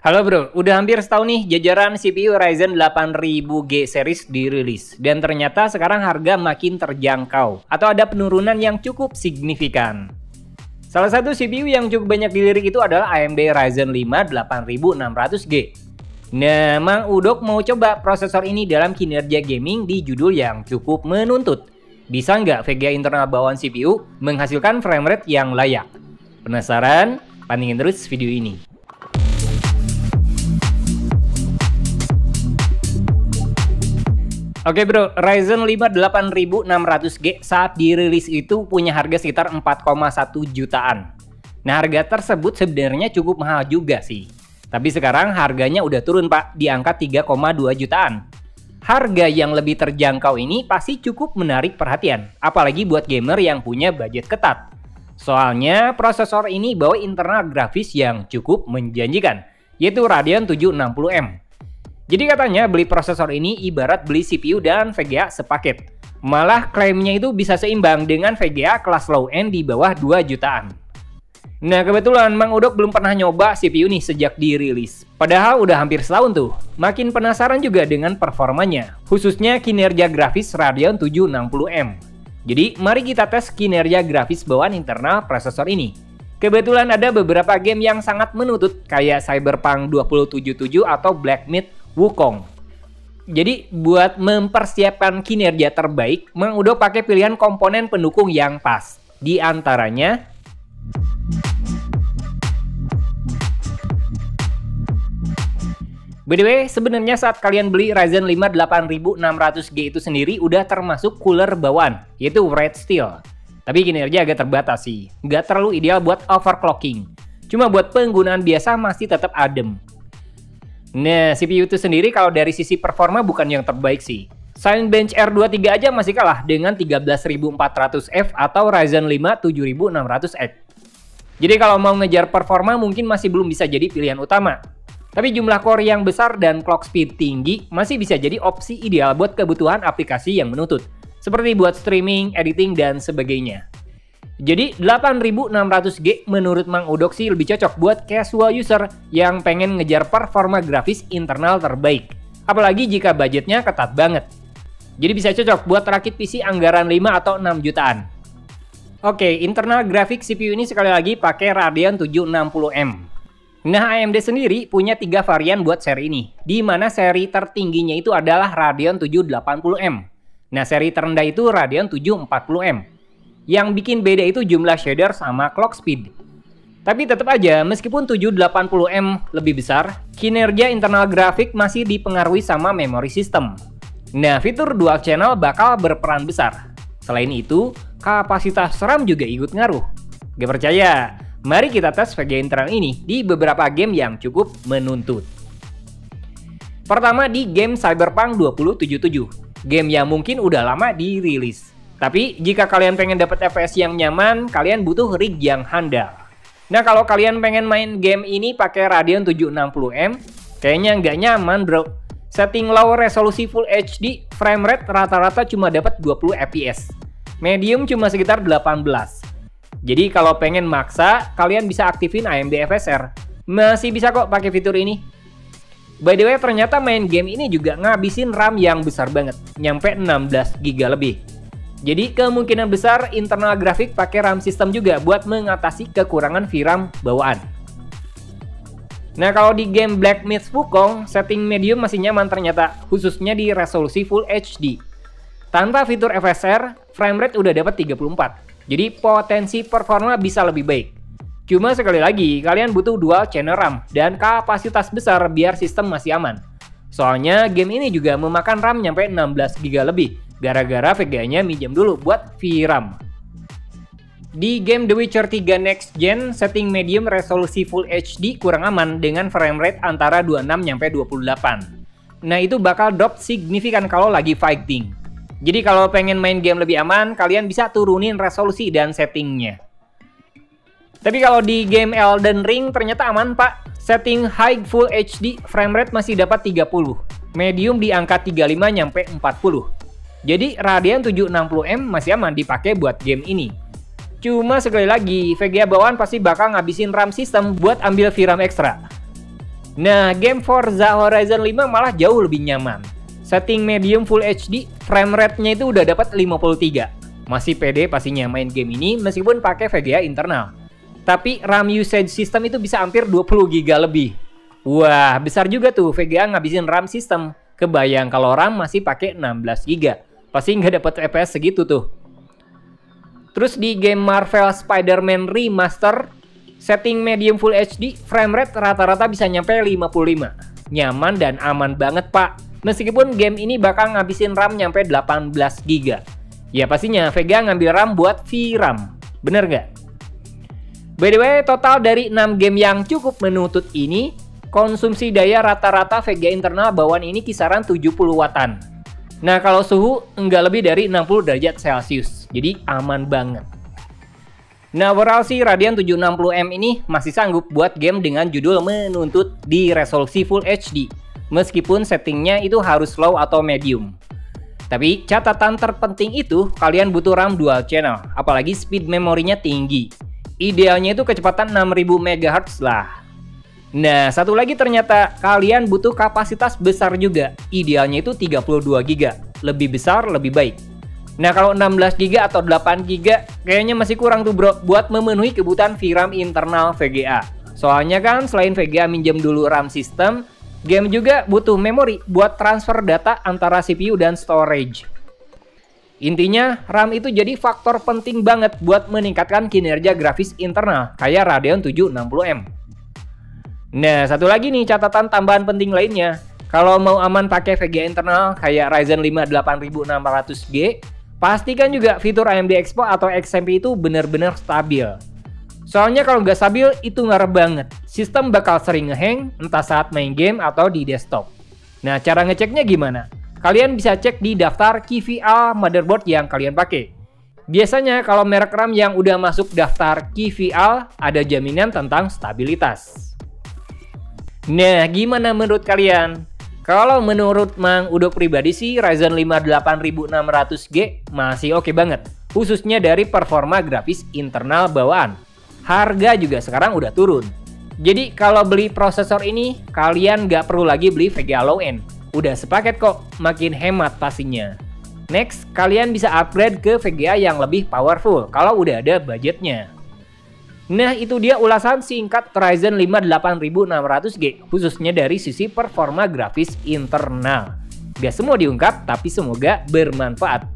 Halo bro, udah hampir setahun nih jajaran CPU Ryzen 8000G series dirilis. Dan ternyata sekarang harga makin terjangkau atau ada penurunan yang cukup signifikan. Salah satu CPU yang cukup banyak dilirik itu adalah AMD Ryzen 5 8600G. Nah, Mang Udok mau coba prosesor ini dalam kinerja gaming di judul yang cukup menuntut. Bisa nggak VGA internal bawaan CPU menghasilkan framerate yang layak? Penasaran? Pantengin terus video ini. Oke bro, Ryzen 5 8600G saat dirilis itu punya harga sekitar 4,1 jutaan. Nah, harga tersebut sebenarnya cukup mahal juga sih. Tapi sekarang harganya udah turun pak, di angka 3,2 jutaan. Harga yang lebih terjangkau ini pasti cukup menarik perhatian, apalagi buat gamer yang punya budget ketat. Soalnya prosesor ini bawa internal grafis yang cukup menjanjikan, yaitu Radeon 760M. Jadi katanya beli prosesor ini ibarat beli CPU dan VGA sepaket. Malah klaimnya itu bisa seimbang dengan VGA kelas low end di bawah 2 jutaan. Nah kebetulan Mang Udok belum pernah nyoba CPU nih sejak dirilis. Padahal udah hampir setahun tuh. Makin penasaran juga dengan performanya, khususnya kinerja grafis Radeon 760M. Jadi mari kita tes kinerja grafis bawaan internal prosesor ini. Kebetulan ada beberapa game yang sangat menuntut kayak Cyberpunk 2077 atau Black Myth Wukong. Jadi buat mempersiapkan kinerja terbaik, Mang Udok pakai pilihan komponen pendukung yang pas. Di antaranya by the way, sebenarnya saat kalian beli Ryzen 5 8600G itu sendiri udah termasuk cooler bawaan, yaitu Red Steel. Tapi kinerja agak terbatas sih, nggak terlalu ideal buat overclocking. Cuma buat penggunaan biasa masih tetap adem. Nah, CPU itu sendiri kalau dari sisi performa bukan yang terbaik sih. Cinebench R23 aja masih kalah dengan 13400F atau Ryzen 5 7600X. Jadi kalau mau ngejar performa mungkin masih belum bisa jadi pilihan utama. Tapi jumlah core yang besar dan clock speed tinggi masih bisa jadi opsi ideal buat kebutuhan aplikasi yang menuntut. Seperti buat streaming, editing, dan sebagainya. Jadi 8600G menurut Mang Udok sih lebih cocok buat casual user yang pengen ngejar performa grafis internal terbaik. Apalagi jika budgetnya ketat banget. Jadi bisa cocok buat rakit PC anggaran 5 atau 6 jutaan. Oke, internal grafik CPU ini sekali lagi pakai Radeon 760M. Nah, AMD sendiri punya 3 varian buat seri ini, di mana seri tertingginya itu adalah Radeon 780M. Nah, seri terendah itu Radeon 740M. Yang bikin beda itu jumlah shader sama clock speed. Tapi tetap aja, meskipun 780M lebih besar, kinerja internal grafik masih dipengaruhi sama memory system. Nah, fitur dual channel bakal berperan besar. Selain itu, kapasitas RAM juga ikut ngaruh. Gak percaya? Mari kita tes VGA internal ini di beberapa game yang cukup menuntut. Pertama di game Cyberpunk 2077, game yang mungkin udah lama dirilis. Tapi jika kalian pengen dapat FPS yang nyaman, kalian butuh rig yang handal. Nah kalau kalian pengen main game ini pakai Radeon 760M, kayaknya nggak nyaman bro. Setting low resolusi Full HD, framerate rata-rata cuma dapat 20 fps. Medium cuma sekitar 18. Jadi kalau pengen maksa, kalian bisa aktifin AMD FSR. Masih bisa kok pakai fitur ini. By the way, ternyata main game ini juga ngabisin RAM yang besar banget, nyampe 16 GB lebih. Jadi kemungkinan besar internal grafik pakai RAM system juga buat mengatasi kekurangan VRAM bawaan. Nah kalau di game Black Myth Wukong, setting medium masih nyaman ternyata, khususnya di resolusi Full HD. Tanpa fitur FSR, framerate udah dapat 34. Jadi potensi performa bisa lebih baik. Cuma sekali lagi, kalian butuh dual channel RAM dan kapasitas besar biar sistem masih aman. Soalnya game ini juga memakan RAM nyampe 16 GB lebih. Gara-gara VGA-nya minjem dulu buat VRAM. Di game The Witcher 3 Next Gen, setting medium resolusi Full HD kurang aman dengan framerate antara 26-28. Nah itu bakal drop signifikan kalau lagi fighting. Jadi kalau pengen main game lebih aman, kalian bisa turunin resolusi dan settingnya. Tapi kalau di game Elden Ring ternyata aman pak. Setting high Full HD, framerate masih dapat 30. Medium di angka 35-40. Jadi Radeon 760M masih aman dipakai buat game ini. Cuma sekali lagi, VGA bawaan pasti bakal ngabisin RAM system buat ambil VRAM ekstra. Nah, game Forza Horizon 5 malah jauh lebih nyaman. Setting medium Full HD, frame rate-nya itu udah dapat 53. Masih pede pastinya main game ini meskipun pakai VGA internal. Tapi RAM usage system itu bisa hampir 20 GB lebih. Wah, besar juga tuh VGA ngabisin RAM system. Kebayang kalau RAM masih pakai 16 GB. Pasti nggak dapat FPS segitu tuh. Terus di game Marvel Spider-Man Remaster, setting medium Full HD, frame rate rata-rata bisa nyampe 55. Nyaman dan aman banget, Pak. Meskipun game ini bakal ngabisin RAM nyampe 18 GB. Ya pastinya VGA ngambil RAM buat VRAM. Bener nggak? By the way, total dari 6 game yang cukup menuntut ini, konsumsi daya rata-rata VGA internal bawaan ini kisaran 70 wattan. Nah, kalau suhu enggak lebih dari 60 derajat Celcius. Jadi aman banget. Nah, overall sih Radeon 760M ini masih sanggup buat game dengan judul menuntut di resolusi Full HD. Meskipun settingnya itu harus low atau medium. Tapi catatan terpenting itu kalian butuh RAM dual channel, apalagi speed memorinya tinggi. Idealnya itu kecepatan 6000 MHz lah. Nah, satu lagi ternyata kalian butuh kapasitas besar juga. Idealnya itu 32 GB. Lebih besar, lebih baik. Nah, kalau 16 GB atau 8 GB kayaknya masih kurang tuh bro buat memenuhi kebutuhan VRAM internal VGA. Soalnya kan selain VGA minjem dulu RAM system, game juga butuh memori buat transfer data antara CPU dan storage. Intinya, RAM itu jadi faktor penting banget buat meningkatkan kinerja grafis internal kayak Radeon 760M. Nah, satu lagi nih catatan tambahan penting lainnya. Kalau mau aman pakai VGA internal kayak Ryzen 5 8600G, pastikan juga fitur AMD Expo atau XMP itu benar-benar stabil. Soalnya kalau nggak stabil itu ngaruh banget. Sistem bakal sering ngehang entah saat main game atau di desktop. Nah, cara ngeceknya gimana? Kalian bisa cek di daftar KVL motherboard yang kalian pakai. Biasanya kalau merek RAM yang udah masuk daftar KVL ada jaminan tentang stabilitas. Nah, gimana menurut kalian? Kalau menurut Mang Udo pribadi sih Ryzen 5 8600G masih oke banget. Khususnya dari performa grafis internal bawaan. Harga juga sekarang udah turun. Jadi kalau beli prosesor ini, kalian nggak perlu lagi beli VGA low end. Udah sepaket kok, makin hemat pastinya. Next, kalian bisa upgrade ke VGA yang lebih powerful kalau udah ada budgetnya. Nah, itu dia ulasan singkat Ryzen 5 8600G, khususnya dari sisi performa grafis internal. Gak semua diungkap, tapi semoga bermanfaat.